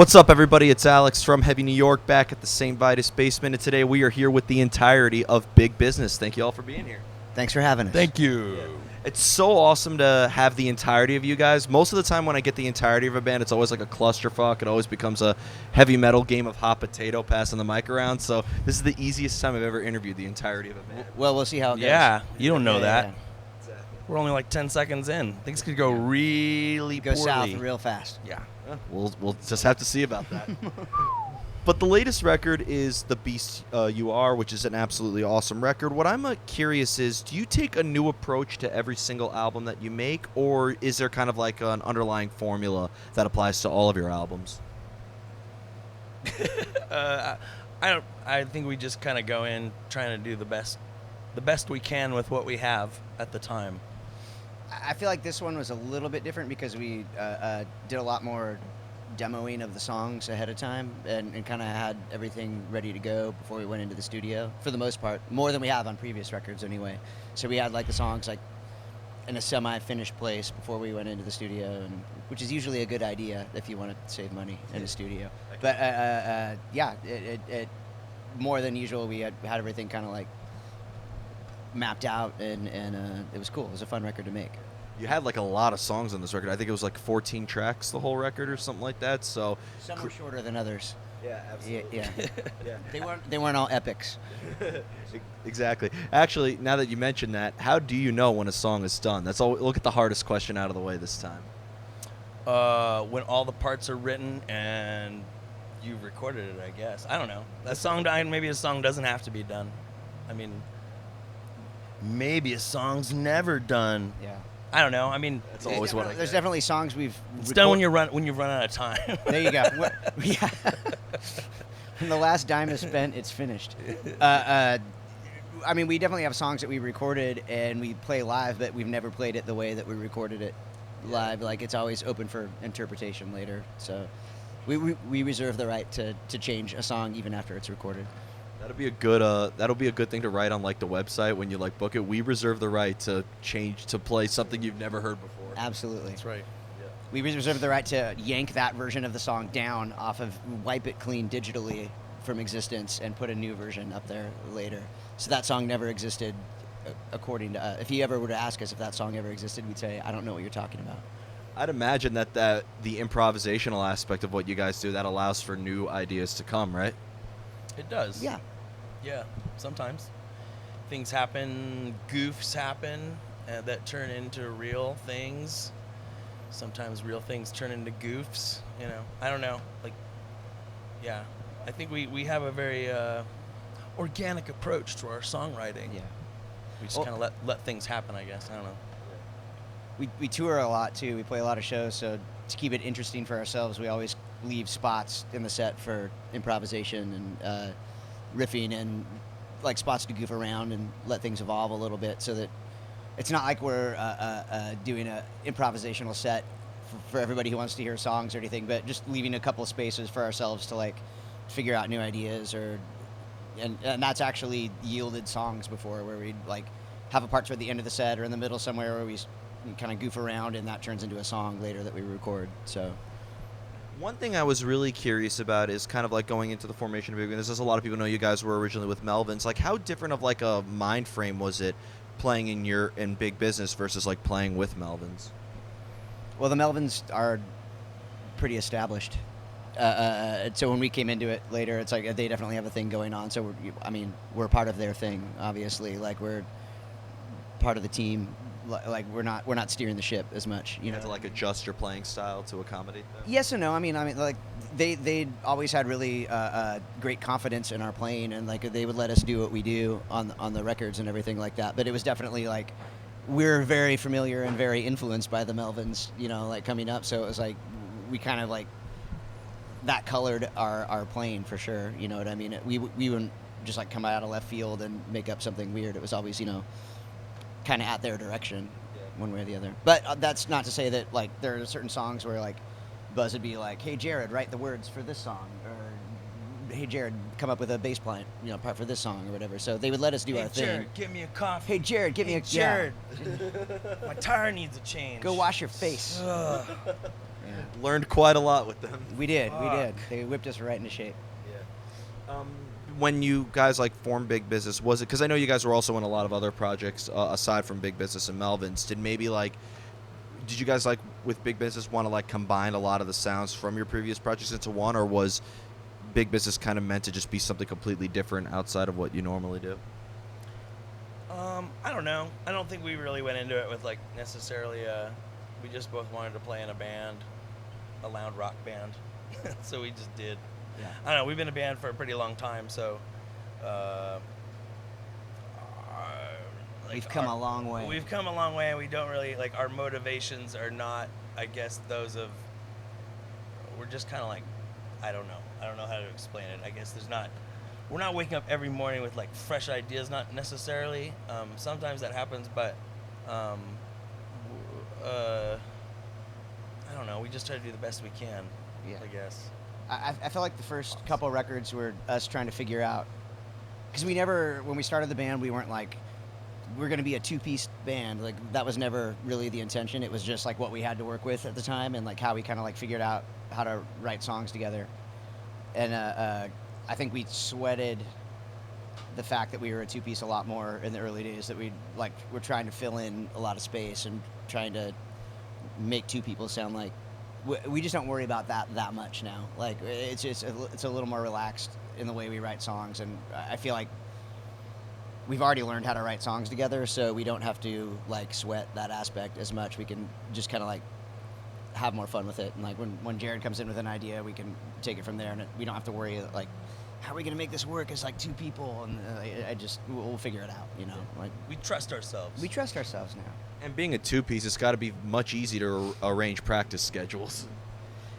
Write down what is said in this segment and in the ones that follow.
What's up, everybody? It's Alex from Heavy New York, back at the St. Vitus basement, and today we are here with the entirety of Big Business. Thank you all for being here. Thanks for having us. Thank you. It's so awesome to have the entirety of you guys. Most of the time when I get the entirety of a band, it's always like a clusterfuck. It always becomes a heavy metal game of hot potato passing the mic around. So this is the easiest time I've ever interviewed the entirety of a band. Well, we'll see how it goes. Yeah, you don't know that. Yeah. We're only like 10 seconds in. Things could go really Go poorly. south real fast. Yeah. We'll just have to see about that. But the latest record is The Beast You Are, which is an absolutely awesome record. What I'm curious is, do you take a new approach to every single album that you make, or is there kind of like an underlying formula that applies to all of your albums? I think we just kind of go in trying to do the best we can with what we have at the time. I feel like this one was a little bit different because we did a lot more demoing of the songs ahead of time and kind of had everything ready to go before we went into the studio, for the most part, more than we have on previous records anyway. So we had like the songs like in a semi-finished place before we went into the studio, and which is usually a good idea if you want to save money in the studio. But yeah, it more than usual, we had everything kind of like mapped out, and it was cool. It was a fun record to make. You had like a lot of songs on this record. I think it was like 14 tracks, the whole record, or something like that. So Some were shorter than others. yeah, absolutely. Yeah. Yeah. They weren't all epics. Exactly. Actually, now that you mention that, how do you know when a song is done? That's all. Look at the hardest question out of the way this time. When all the parts are written and you've recorded it, I guess. I don't know. Maybe a song doesn't have to be done. I mean, maybe a song's never done. Yeah. I don't know. I mean, That's always what I There's get. definitely songs we've. it's done when you run out of time. There you go. Yeah. When the last dime is spent, it's finished. I mean, we definitely have songs that we recorded and we play live, but we've never played it the way that we recorded it live. Like, it's always open for interpretation later. So we reserve the right to change a song even after it's recorded. That'll be a good thing to write on like the website when you like book it. We reserve the right to change to play something you've never heard before. Absolutely. That's right. We reserve the right to yank that version of the song down off of, wipe it clean digitally from existence, and put a new version up there later. So that song never existed, according to if you ever were to ask us if that song ever existed, we'd say, I don't know what you're talking about. I'd imagine that the improvisational aspect of what you guys do, that allows for new ideas to come, right? It does. Yeah. Yeah, sometimes things happen, goofs happen that turn into real things. Sometimes real things turn into goofs, you know. I don't know. Like, yeah, I think we have a very organic approach to our songwriting. Yeah. We just kind of let things happen, I guess. I don't know. We tour a lot too. We play a lot of shows, so to keep it interesting for ourselves, we always leave spots in the set for improvisation and riffing, and like spots to goof around and let things evolve a little bit, so that it's not like we're doing an improvisational set for everybody who wants to hear songs or anything, but just leaving a couple of spaces for ourselves to like figure out new ideas, and that's actually yielded songs before, where we'd like have a part toward the end of the set or in the middle somewhere where we kind of goof around, and that turns into a song later that we record. So One thing I was really curious about is kind of like going into the formation of Big Business. As a lot of people know, you guys were originally with Melvins. Like, how different of like a mind frame was it playing in Big Business versus like playing with Melvins? well, the Melvins are pretty established. So when we came into it later, it's like they definitely have a thing going on. So we're part of their thing, obviously. Like, we're part of the team. Like, we're not steering the ship as much. You You know, had to like adjust your playing style to accommodate that? yes and no. I mean, like they always had really great confidence in our playing, and like they would let us do what we do on the records and everything like that. But it was definitely like we're very familiar and very influenced by the Melvins, you know, like coming up. So it was like we kind of like that colored our playing for sure. You know what I mean? We wouldn't just like come out of left field and make up something weird. It was always, you know, kind of at their direction, one way or the other. But that's not to say that like there are certain songs where like Buzz would be like, "Hey Jared, write the words for this song," or "Hey Jared, come up with a bass line, you know, part for this song," or whatever. So they would let us do our thing. Jared, give me a coffee. Hey Jared, give me a Jared, my tire needs a change. Go wash your face. Ugh. Learned quite a lot with them. We did. Fuck. They whipped us right into shape. Yeah. When you guys like formed Big Business, was it because I know you guys were also in a lot of other projects aside from Big Business and Melvins? Did you guys like with Big Business want to like combine a lot of the sounds from your previous projects into one, or was Big Business kind of meant to just be something completely different outside of what you normally do? I don't know. I don't think we really went into it with like necessarily. We just both wanted to play in a band, a loud rock band, so we just did. Yeah. I don't know. We've been a band for a pretty long time, so. We've come a long way. We've come a long way, and we don't really like our motivations are not, I guess, those of. We're just kind of like, I don't know. I don't know how to explain it. I guess we're not waking up every morning with like fresh ideas, not necessarily. Sometimes that happens, but I don't know. We just try to do the best we can. Yeah. I guess. I felt like the first couple of records were us trying to figure out, because when we started the band, we weren't like, we're going to be a two-piece band. Like that was never really the intention. It was just like what we had to work with at the time, and like how we kind of like figured out how to write songs together. And I think we sweated the fact that we were a two-piece a lot more in the early days. That we're trying to fill in a lot of space and trying to make two people sound like. We just don't worry about that much now. Like it's a little more relaxed in the way we write songs, and I feel like we've already learned how to write songs together, so we don't have to like sweat that aspect as much. We can just kind of like have more fun with it, and like when Jared comes in with an idea, we can take it from there, and we don't have to worry like how are we gonna make this work as like two people, and we'll figure it out, you know. Like We trust ourselves. we trust ourselves now. And being a two-piece, it's got to be much easier to arrange practice schedules.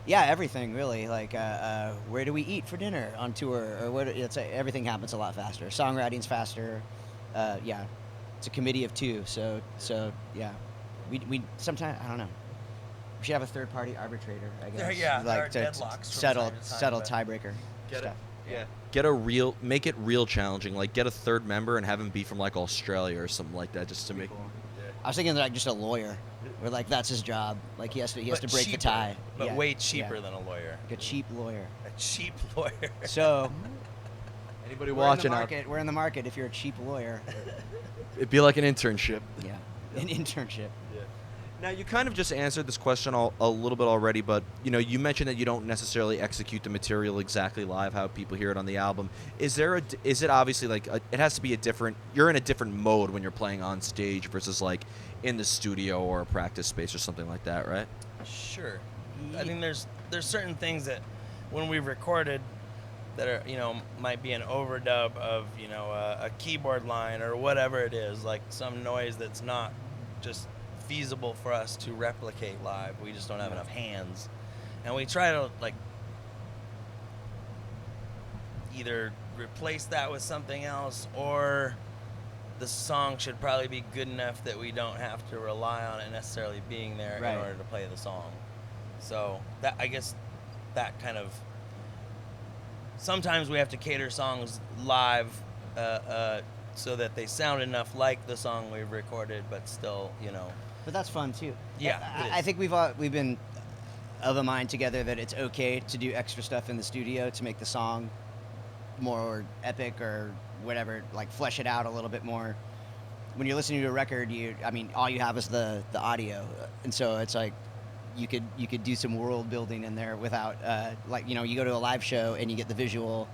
Yeah, everything really. Like, where do we eat for dinner on tour, or everything happens a lot faster. Songwriting's faster. Yeah, it's a committee of two. So yeah, we sometimes I don't know. We should have a third-party arbitrator, I guess. Yeah, there are like to deadlocks from settle time to time, settle but- tiebreaker stuff. Yeah. Make it real challenging. Like get a third member and have him be from like Australia or something like that, just to make. I was thinking like just a lawyer, where like that's his job. Like he has to But break cheaper, the tie. but Yeah, way cheaper yeah. than a lawyer. Like a cheap lawyer. A cheap lawyer. So Anybody we're in watching the out? market. We're in the market if you're a cheap lawyer. It'd be like an internship. Yeah, an internship. Now you kind of just answered this question a little bit already, but you mentioned that you don't necessarily execute the material exactly live how people hear it on the album. Is it obviously like it has to be you're in a different mode when you're playing on stage versus like in the studio or a practice space or something like that, right? Sure. I think there's certain things that when we recorded that are might be an overdub of a keyboard line or whatever it is, like some noise that's not just feasible for us to replicate live. We just don't have enough hands, and we try to like either replace that with something else, or the song should probably be good enough that we don't have to rely on it necessarily being there Right. in order to play the song. So that, I guess, that kind of, sometimes we have to cater songs live so that they sound enough like the song we've recorded, but still, But that's fun too. Yeah, it I is. think we've been of a mind together that it's okay to do extra stuff in the studio to make the song more epic or whatever, like flesh it out a little bit more. When you're listening to a record, all you have is the audio, and so it's like you could do some world building in there without you go to a live show and you get the visual,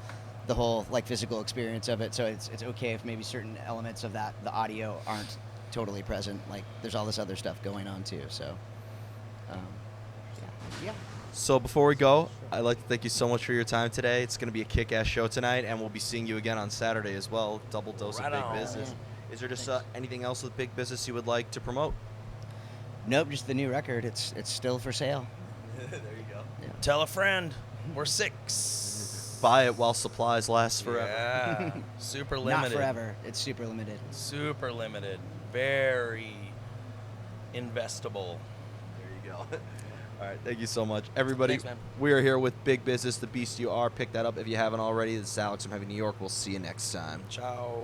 the whole like physical experience of it. So it's okay if maybe certain elements of the audio aren't totally present. Like there's all this other stuff going on too. So yeah. So before we go, I'd like to thank you so much for your time today. It's going to be a kick-ass show tonight, and we'll be seeing you again on Saturday as well. Double dose Right of Big on. Business. Yeah. Is there just anything else with Big Business you would like to promote? Nope, just the new record. It's still for sale. There you go. Tell a friend. We're 6. Buy it while supplies last forever. Yeah. Super limited. Not forever. It's super limited. Super limited. Very investable. There you go. All right, thank you so much. Everybody, Thanks, man. we are here with Big Business, The Beast You Are. Pick that up if you haven't already. This is Alex from Heavy New York. We'll see you next time. Ciao.